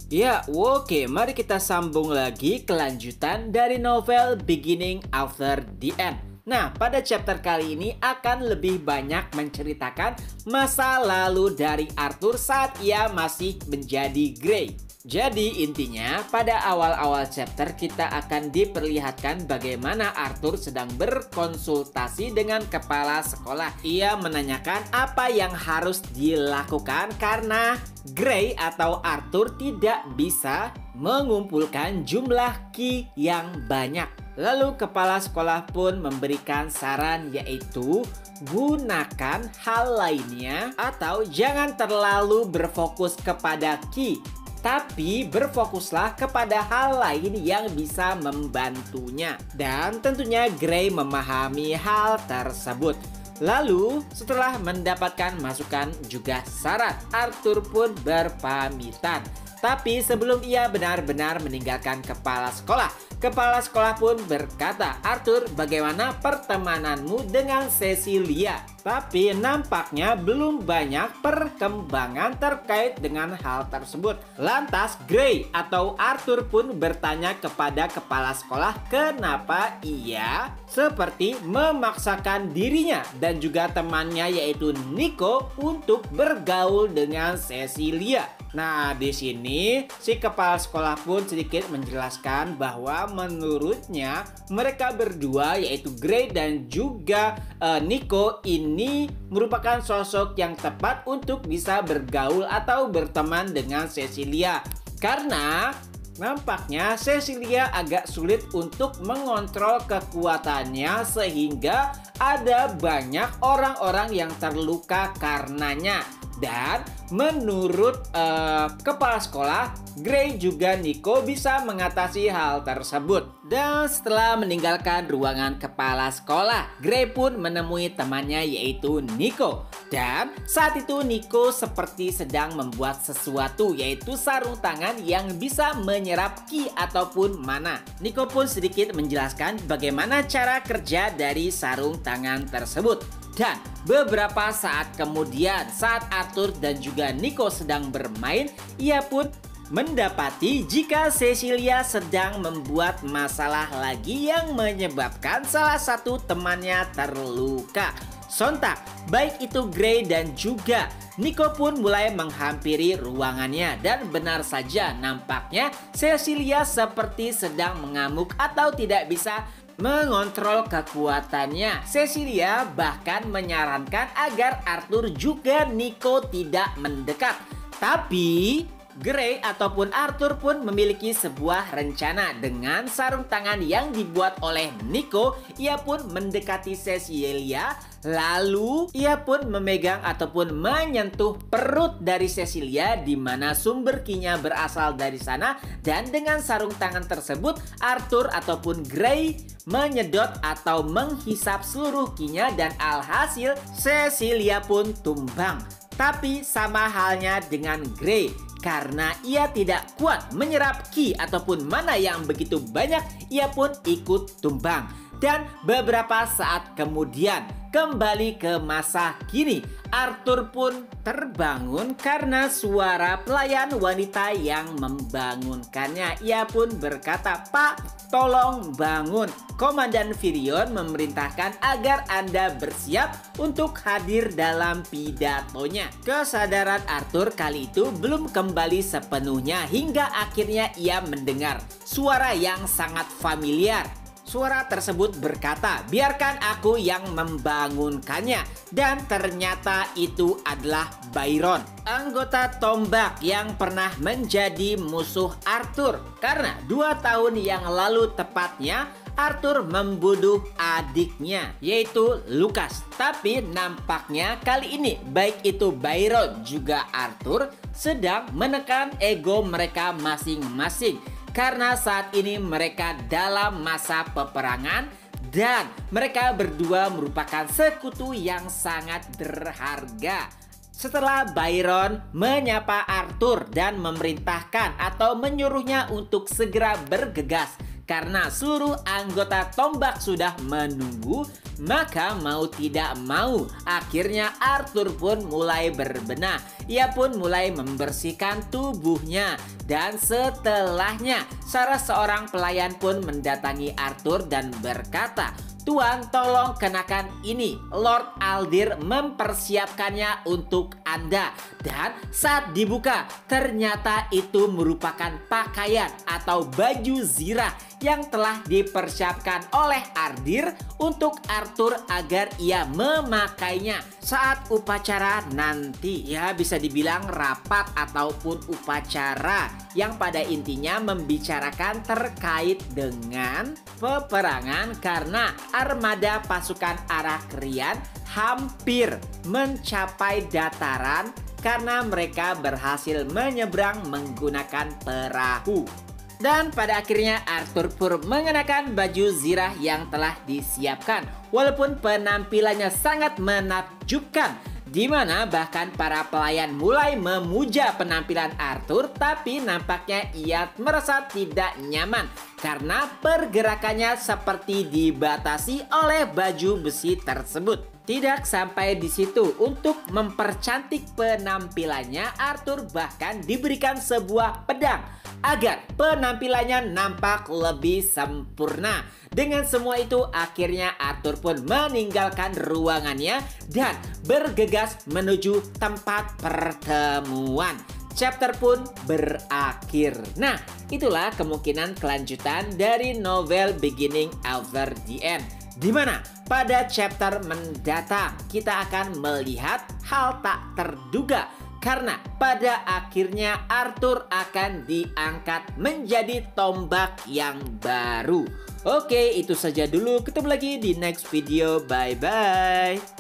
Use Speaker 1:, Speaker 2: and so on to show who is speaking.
Speaker 1: Ya, oke, mari kita sambung lagi kelanjutan dari novel Beginning After the End. Nah, pada chapter kali ini akan lebih banyak menceritakan masa lalu dari Arthur saat ia masih menjadi Grey. Jadi intinya pada awal-awal chapter kita akan diperlihatkan bagaimana Arthur sedang berkonsultasi dengan kepala sekolah. Ia menanyakan apa yang harus dilakukan karena Grey atau Arthur tidak bisa mengumpulkan jumlah ki yang banyak. Lalu kepala sekolah pun memberikan saran, yaitu gunakan hal lainnya atau jangan terlalu berfokus kepada ki, tapi berfokuslah kepada hal lain yang bisa membantunya. Dan tentunya Grey memahami hal tersebut. Lalu setelah mendapatkan masukan juga saran, Arthur pun berpamitan. Tapi sebelum ia benar-benar meninggalkan kepala sekolah pun berkata, "Arthur, bagaimana pertemananmu dengan Cecilia?" Tapi nampaknya belum banyak perkembangan terkait dengan hal tersebut. Lantas Grey atau Arthur pun bertanya kepada kepala sekolah kenapa ia seperti memaksakan dirinya dan juga temannya yaitu Nico untuk bergaul dengan Cecilia. Nah, di sini si kepala sekolah pun sedikit menjelaskan bahwa menurutnya mereka berdua yaitu Grey dan juga Nico ini merupakan sosok yang tepat untuk bisa bergaul atau berteman dengan Cecilia. Karena nampaknya Cecilia agak sulit untuk mengontrol kekuatannya sehingga ada banyak orang-orang yang terluka karenanya. Dan menurut kepala sekolah, Grey juga Nico bisa mengatasi hal tersebut. Dan setelah meninggalkan ruangan kepala sekolah, Grey pun menemui temannya yaitu Nico. Dan saat itu Nico seperti sedang membuat sesuatu, yaitu sarung tangan yang bisa menyerap ki ataupun mana. Nico pun sedikit menjelaskan bagaimana cara kerja dari sarung tangan tersebut. Dan beberapa saat kemudian saat Arthur dan juga Nico sedang bermain, ia pun mendapati jika Cecilia sedang membuat masalah lagi yang menyebabkan salah satu temannya terluka. Sontak, baik itu Grey dan juga Nico pun mulai menghampiri ruangannya dan benar saja nampaknya Cecilia seperti sedang mengamuk atau tidak bisa mengontrol kekuatannya. Cecilia bahkan menyarankan agar Arthur juga Nico tidak mendekat. Tapi Grey ataupun Arthur pun memiliki sebuah rencana. Dengan sarung tangan yang dibuat oleh Nico, ia pun mendekati Cecilia. Lalu ia pun memegang ataupun menyentuh perut dari Cecilia di mana sumber kinya berasal dari sana. Dan dengan sarung tangan tersebut Arthur ataupun Grey menyedot atau menghisap seluruh kinya dan alhasil Cecilia pun tumbang. Tapi sama halnya dengan Grey, karena ia tidak kuat menyerap ki ataupun mana yang begitu banyak, ia pun ikut tumbang. Dan beberapa saat kemudian kembali ke masa kini, Arthur pun terbangun karena suara pelayan wanita yang membangunkannya. Ia pun berkata, "Pak, tolong bangun. Komandan Virion memerintahkan agar Anda bersiap untuk hadir dalam pidatonya." Kesadaran Arthur kali itu belum kembali sepenuhnya hingga akhirnya ia mendengar suara yang sangat familiar. Suara tersebut berkata, "Biarkan aku yang membangunkannya." Dan ternyata itu adalah Byron, anggota Tombak yang pernah menjadi musuh Arthur. Karena 2 tahun yang lalu tepatnya Arthur membunuh adiknya yaitu Lucas. Tapi nampaknya kali ini baik itu Byron juga Arthur sedang menekan ego mereka masing-masing. Karena saat ini mereka dalam masa peperangan dan mereka berdua merupakan sekutu yang sangat berharga. Setelah Byron menyapa Arthur dan memerintahkan atau menyuruhnya untuk segera bergegas Karena seluruh anggota tombak sudah menunggu, maka mau tidak mau akhirnya Arthur pun mulai berbenah. Ia pun mulai membersihkan tubuhnya. Dan setelahnya salah seorang pelayan pun mendatangi Arthur dan berkata, "Tuan, tolong kenakan ini. Lord Aldir mempersiapkannya untuk Anda." Dan saat dibuka, ternyata itu merupakan pakaian atau baju zirah yang telah dipersiapkan oleh Aldir untuk Arthur agar ia memakainya saat upacara nanti. Ya, bisa dibilang rapat ataupun upacara yang pada intinya membicarakan terkait dengan peperangan karena armada pasukan Arakrian hampir mencapai dataran karena mereka berhasil menyeberang menggunakan perahu. Dan pada akhirnya Arthur pun mengenakan baju zirah yang telah disiapkan. Walaupun penampilannya sangat menakjubkan, di mana bahkan para pelayan mulai memuja penampilan Arthur, tapi nampaknya ia merasa tidak nyaman karena pergerakannya seperti dibatasi oleh baju besi tersebut. Tidak sampai di situ, untuk mempercantik penampilannya, Arthur bahkan diberikan sebuah pedang agar penampilannya nampak lebih sempurna. Dengan semua itu, akhirnya Arthur pun meninggalkan ruangannya dan bergegas menuju tempat pertemuan. Chapter pun berakhir. Nah, itulah kemungkinan kelanjutan dari novel Beginning After the End, di mana pada chapter mendatang kita akan melihat hal tak terduga karena pada akhirnya Arthur akan diangkat menjadi tombak yang baru. Oke, itu saja dulu. Ketemu lagi di next video. Bye-bye.